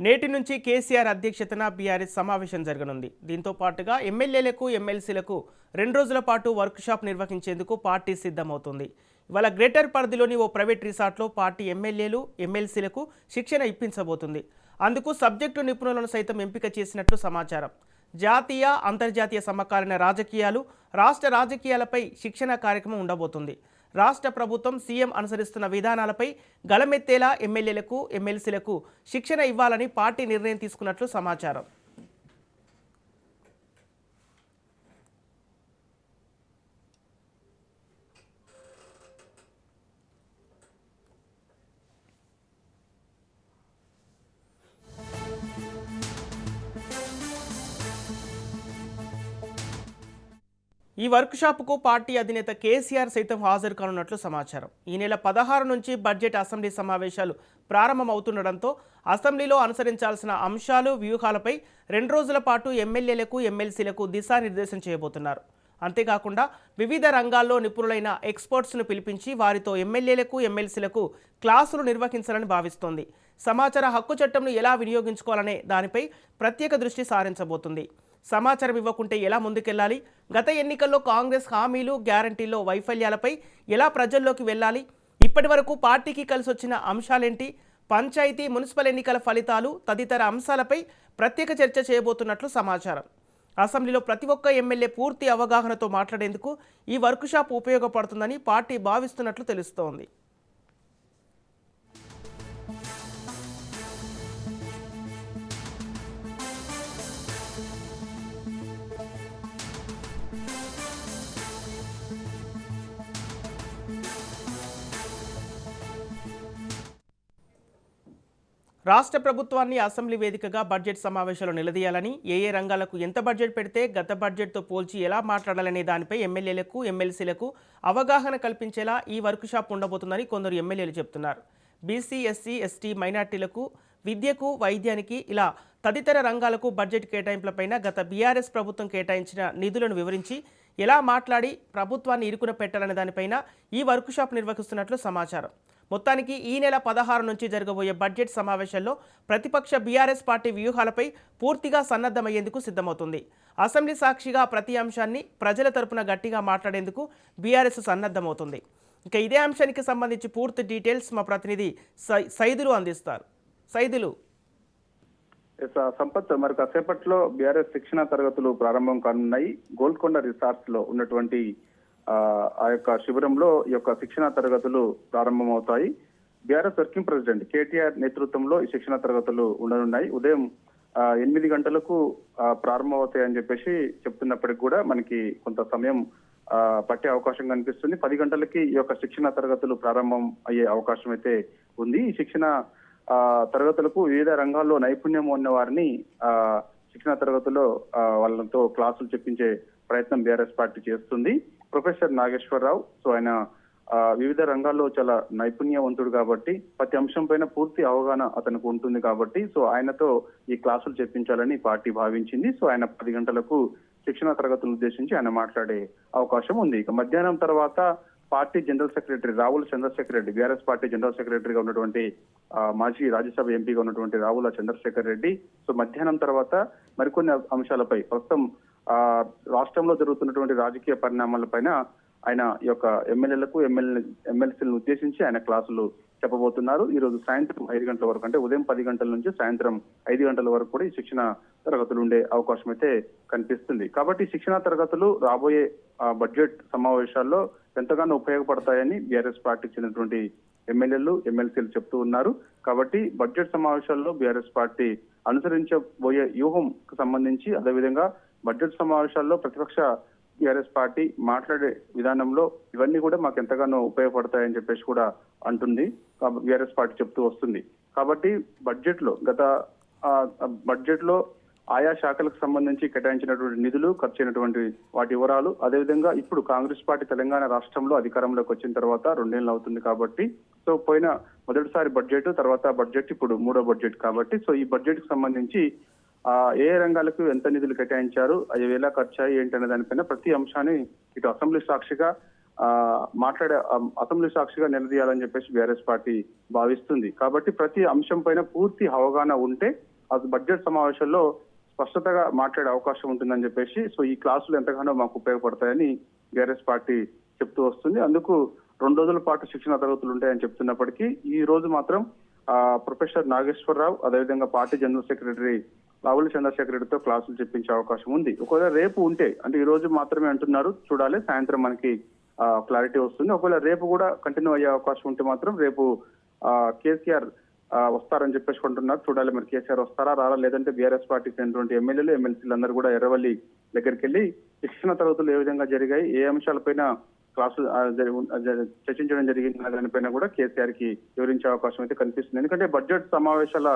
నేటి నుంచి కేసీఆర్ అధ్యక్షతన బీఆర్ఎస్ సమావేశం జరగనుంది. దీంతో పాటుగా ఎమ్మెల్యేలకు ఎమ్మెల్సీలకు 2 రోజుల పాటు వర్క్షాప్ నిర్వహించేందుకు పార్టీ సిద్ధమవుతుంది. ఇవాళ గ్రేటర్ పరిధిలోని ఓ ప్రైవేట్ రిసార్ట్లో పార్టీ ఎమ్మెల్యేలు ఎమ్మెల్సీలకు శిక్షణ ఇప్పించబోతుంది. అందుకు సబ్జెక్టు నిపుణులను సైతం ఎంపిక చేసినట్లు సమాచారం. జాతీయ అంతర్జాతీయ సమకాలీన రాజకీయాలు, రాష్ట్ర రాజకీయాలపై శిక్షణ కార్యక్రమం ఉండబోతుంది. రాష్ట్ర ప్రభుత్వం సీఎం అనుసరిస్తున్న విధానాలపై గళమెత్తేలా ఎమ్మెల్యేలకు ఎమ్మెల్సీలకు శిక్షణ ఇవ్వాలని పార్టీ నిర్ణయం తీసుకున్నట్లు సమాచారం. ఈ వర్క్షాప్కు పార్టీ అధినేత కేసీఆర్ సైతం హాజరు కానున్నట్లు సమాచారం. ఈ నెల 16 నుంచి బడ్జెట్ అసెంబ్లీ సమావేశాలు ప్రారంభమవుతుండటంతో అసెంబ్లీలో అనుసరించాల్సిన అంశాలు, వ్యూహాలపై 2 రోజుల పాటు ఎమ్మెల్యేలకు ఎమ్మెల్సీలకు దిశానిర్దేశం చేయబోతున్నారు. అంతేకాకుండా వివిధ రంగాల్లో నిపుణులైన ఎక్స్పర్ట్స్ను పిలిపించి వారితో ఎమ్మెల్యేలకు ఎమ్మెల్సీలకు క్లాసులు నిర్వహించాలని భావిస్తోంది. సమాచార హక్కు చట్టంను ఎలా వినియోగించుకోవాలనే దానిపై ప్రత్యేక దృష్టి సారించబోతుంది. సమాచారం ఇవ్వకుంటే ఎలా ముందుకెళ్లాలి, గత ఎన్నికల్లో కాంగ్రెస్ హామీలు గ్యారంటీల్లో వైఫల్యాలపై ఎలా ప్రజల్లోకి వెళ్ళాలి, ఇప్పటి వరకు పార్టీకి కలిసొచ్చిన అంశాలేంటి, పంచాయతీ మున్సిపల్ ఎన్నికల ఫలితాలు తదితర అంశాలపై ప్రత్యేక చర్చ చేయబోతున్నట్లు సమాచారం. అసెంబ్లీలో ప్రతి ఒక్క ఎమ్మెల్యే పూర్తి అవగాహనతో మాట్లాడేందుకు ఈ వర్క్షాప్ ఉపయోగపడుతుందని పార్టీ భావిస్తున్నట్లు తెలుస్తోంది. రాష్ట్ర ప్రభుత్వాన్ని అసెంబ్లీ వేదికగా బడ్జెట్ సమావేశాలు నిలదీయాలని, ఏ రంగాలకు ఎంత బడ్జెట్ పెడితే గత బడ్జెట్తో పోల్చి ఎలా మాట్లాడాలనే దానిపై ఎమ్మెల్యేలకు ఎమ్మెల్సీలకు అవగాహన కల్పించేలా ఈ వర్క్షాప్ ఉండబోతుందని కొందరు ఎమ్మెల్యేలు చెబుతున్నారు. బీసీ, ఎస్సీ, ఎస్టీ, మైనార్టీలకు, విద్యకు, వైద్యానికి ఇలా తదితర రంగాలకు బడ్జెట్ కేటాయింపులపైన గత బీఆర్ఎస్ ప్రభుత్వం కేటాయించిన నిధులను వివరించి ఎలా మాట్లాడి ప్రభుత్వాన్ని ఇరుకున పెట్టాలనే దానిపైన ఈ వర్క్షాప్ నిర్వహిస్తున్నట్లు సమాచారం. మొత్తానికి ఈ నెల 16 నుంచి జరగబోయే బడ్జెట్ సమావేశాల్లో ప్రతిపక్ష బీఆర్ఎస్ పార్టీ వ్యూహాలపై పూర్తిగా సన్నద్ధమయ్యేందుకు సిద్ధమవుతుంది. అసెంబ్లీ సాక్షిగా ప్రతి అంశాన్ని ప్రజల తరపున గట్టిగా మాట్లాడేందుకు బీఆర్ఎస్ సన్నద్ధమవుతుంది. ఇక ఇదే అంశానికి సంబంధించి పూర్తి డీటెయిల్స్ మా ప్రతినిధి సైదులు అందిస్తారు. సైదులు. సంపత్, మరి కాసేపట్లో బీఆర్ఎస్ శిక్షణ తరగతులు ప్రారంభం కానున్నాయి. గోల్కొండ రిసార్ట్స్ లో ఉన్నటువంటి ఆ యొక్క శిబిరంలో ఈ యొక్క శిక్షణ తరగతులు ప్రారంభమవుతాయి. బీఆర్ఎస్ వర్కింగ్ ప్రెసిడెంట్ కేటీఆర్ నేతృత్వంలో ఈ శిక్షణ తరగతులు ఉండనున్నాయి. ఉదయం 8 గంటలకు ప్రారంభమవుతాయని చెప్పేసి చెప్తున్నప్పటికీ కూడా మనకి కొంత సమయం పట్టే అవకాశం కనిపిస్తుంది. 10 గంటలకి ఈ యొక్క శిక్షణ తరగతులు ప్రారంభం అయ్యే అవకాశం అయితే ఉంది. ఈ శిక్షణ తరగతులకు వివిధ రంగాల్లో నైపుణ్యం ఉన్న వారిని శిక్షణ తరగతుల్లో వాళ్ళతో క్లాసులు చెప్పించే ప్రయత్నం బీఆర్ఎస్ పార్టీ చేస్తుంది. ప్రొఫెసర్ నాగేశ్వరరావు, సో ఆయన వివిధ రంగాల్లో చాలా నైపుణ్యవంతుడు కాబట్టి ప్రతి అంశం పైన పూర్తి అవగాహన అతనికి ఉంటుంది కాబట్టి సో ఆయనతో ఈ క్లాసులు చెప్పించాలని పార్టీ భావించింది. సో ఆయన 10 గంటలకు శిక్షణ తరగతులను ఉద్దేశించి ఆయన మాట్లాడే అవకాశం ఉంది. ఇక మధ్యాహ్నం తర్వాత party general secretary Ravula Chandrasekhar Reddy, BRS party general సెక్రటరీగా ఉన్నటువంటి మాజీ రాజ్యసభ ఎంపీగా ఉన్నటువంటి రావుల చంద్రశేఖర్ రెడ్డి, సో మధ్యాహ్నం తర్వాత మరికొన్ని అంశాలపై ప్రస్తుతం రాష్ట్రంలో జరుగుతున్నటువంటి రాజకీయ పరిణామాలపైన ఆయన ఈ యొక్క ఎమ్మెల్యేలకు ఎమ్మెల్సీలను ఉద్దేశించి ఆయన క్లాసులు చెప్పబోతున్నారు. ఈ రోజు సాయంత్రం 5 గంటల వరకు, అంటే ఉదయం 10 గంటల నుంచి సాయంత్రం 5 గంటల వరకు కూడా ఈ శిక్షణ తరగతులు ఉండే అవకాశం అయితే కనిపిస్తుంది. కాబట్టి శిక్షణ తరగతులు రాబోయే బడ్జెట్ సమావేశాల్లో ఎంతగానో ఉపయోగపడతాయని బీఆర్ఎస్ పార్టీకి చెందినటువంటి ఎమ్మెల్యేలు ఎమ్మెల్సీలు చెప్తూ ఉన్నారు. కాబట్టి బడ్జెట్ సమావేశాల్లో బీఆర్ఎస్ పార్టీ అనుసరించబోయే వ్యూహంకు సంబంధించి, అదేవిధంగా బడ్జెట్ సమావేశాల్లో ప్రతిపక్ష బీఆర్ఎస్ పార్టీ మాట్లాడే విధానంలో ఇవన్నీ కూడా మాకు ఎంతగానో ఉపయోగపడతాయని చెప్పేసి కూడా అంటుంది, బీఆర్ఎస్ పార్టీ చెప్తూ వస్తుంది. కాబట్టి బడ్జెట్ లో ఆయా శాఖలకు సంబంధించి కేటాయించినటువంటి నిధులు, ఖర్చు అయినటువంటి వాటి వివరాలు, అదేవిధంగా ఇప్పుడు కాంగ్రెస్ పార్టీ తెలంగాణ రాష్ట్రంలో అధికారంలోకి వచ్చిన తర్వాత 2 నెలలు అవుతుంది కాబట్టి సో పోయిన మొదటిసారి బడ్జెట్, తర్వాత బడ్జెట్, ఇప్పుడు 3వ బడ్జెట్ కాబట్టి సో ఈ బడ్జెట్ కు సంబంధించి ఏ రంగాలకు ఎంత నిధులు కేటాయించారు, అవి ఎలా ఖర్చాయి ఏంటనే దానిపైన ప్రతి అంశాన్ని ఇటు అసెంబ్లీ సాక్షిగా అసెంబ్లీ సాక్షిగా నిలదీయాలని చెప్పేసి బీఆర్ఎస్ పార్టీ భావిస్తుంది. కాబట్టి ప్రతి అంశం పైన పూర్తి అవగాహన ఉంటే అది బడ్జెట్ సమావేశాల్లో స్పష్టతగా మాట్లాడే అవకాశం ఉంటుందని చెప్పేసి సో ఈ క్లాసులు ఎంతగానో మాకు ఉపయోగపడతాయని బీఆర్ఎస్ పార్టీ చెప్తూ వస్తుంది. అందుకు 2 రోజుల పాటు శిక్షణ తరగతులు ఉంటాయని చెప్తున్నప్పటికీ ఈ రోజు మాత్రం ప్రొఫెసర్ నాగేశ్వరరావు అదేవిధంగా party general secretary Ravula Chandrasekhar రెడ్డితో క్లాసులు చెప్పించే అవకాశం ఉంది. ఒకవేళ రేపు ఉంటే అంటే ఈ రోజు మాత్రమే అంటున్నారు, చూడాలి సాయంత్రం మనకి క్లారిటీ వస్తుంది. ఒకవేళ రేపు కూడా కంటిన్యూ అయ్యే అవకాశం ఉంటే మాత్రం రేపు కేసీఆర్ వస్తారని చెప్పేసి కొంటున్నారు. చూడాలి మరి కేసీఆర్ వస్తారా రారా, లేదంటే బీఆర్ఎస్ పార్టీకి చెందినటువంటి ఎమ్మెల్యేలు ఎమ్మెల్సీలు అందరూ కూడా ఎర్రవల్లి దగ్గరికి వెళ్ళి శిక్షణ తరగతులు ఏ విధంగా జరిగాయి, ఏ అంశాలపైన క్లాసులు చర్చించడం జరిగింది దానిపైన కూడా కేసీఆర్ కి వివరించే అవకాశం అయితే కనిపిస్తుంది. ఎందుకంటే బడ్జెట్ సమావేశాల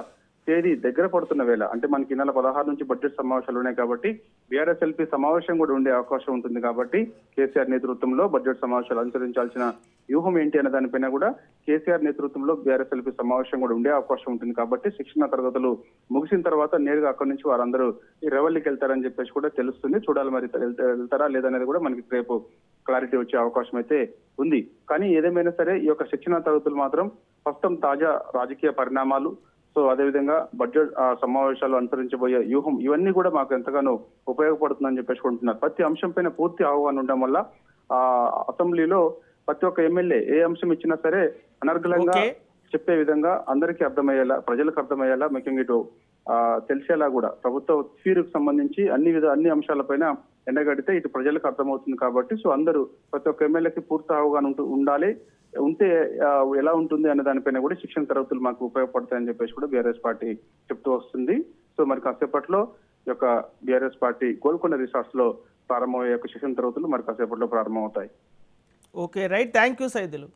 తేదీ దగ్గర పడుతున్న వేళ అంటే మనకి నెల 16 నుంచి బడ్జెట్ సమావేశాలు ఉన్నాయి కాబట్టి బీఆర్ఎస్ఎల్పీ సమావేశం కూడా ఉండే అవకాశం ఉంటుంది. కాబట్టి కేసీఆర్ నేతృత్వంలో బడ్జెట్ సమావేశాలు అనుసరించాల్సిన వ్యూహం ఏంటి అనే దానిపైన కూడా కేసీఆర్ నేతృత్వంలో బీఆర్ఎస్ఎల్పీ సమావేశం కూడా ఉండే అవకాశం ఉంటుంది. కాబట్టి శిక్షణ తరగతులు ముగిసిన తర్వాత నేరుగా అక్కడి నుంచి వారందరూ ఈ రెవెల్లీకి వెళ్తారని చెప్పేసి కూడా తెలుస్తుంది. చూడాలి మరి వెళ్తారా లేదనేది కూడా మనకి రేపు క్లారిటీ వచ్చే అవకాశం అయితే ఉంది. కానీ ఏదేమైనా సరే ఈ యొక్క శిక్షణ తరగతులు మాత్రం ప్రస్తుతం తాజా రాజకీయ పరిణామాలు, సో అదేవిధంగా బడ్జెట్ సమావేశాలు అనుసరించబోయే వ్యూహం ఇవన్నీ కూడా మాకు ఎంతగానో ఉపయోగపడుతుందని చెప్పేసి కొంటున్నారు. ప్రతి అంశం పైన పూర్తి అవగాహన ఉండడం వల్ల అసెంబ్లీలో ప్రతి ఒక్క ఎమ్మెల్యే ఏ అంశం ఇచ్చినా సరే అనర్గళంగా చెప్పే విధంగా అందరికీ అర్థమయ్యేలా, ప్రజలకు అర్థమయ్యేలా, ముఖ్యంగా ఇటు తెలిసేలా కూడా ప్రభుత్వ తీరుకు సంబంధించి అన్ని అంశాలపైన ఎండగడితే ఇటు ప్రజలకు అర్థమవుతుంది. కాబట్టి సో అందరూ ప్రతి ఒక్క ఎమ్మెల్యేకి పూర్తి అవగాహన ఉండాలి. ఉంటే ఎలా ఉంటుంది అనే దానిపైన కూడా శిక్షణ తరగతులు మాకు ఉపయోగపడతాయని చెప్పేసి కూడా బీఆర్ఎస్ పార్టీ చెప్తూ వస్తుంది. సో మరి కాసేపట్లో ఈ యొక్క బీఆర్ఎస్ పార్టీ గోల్కొండ రిసార్ట్స్ లో ప్రారంభమయ్యే శిక్షణ తరగతులు మరి కాసేపట్లో ప్రారంభమవుతాయి. Okay right, thank you Saidulu.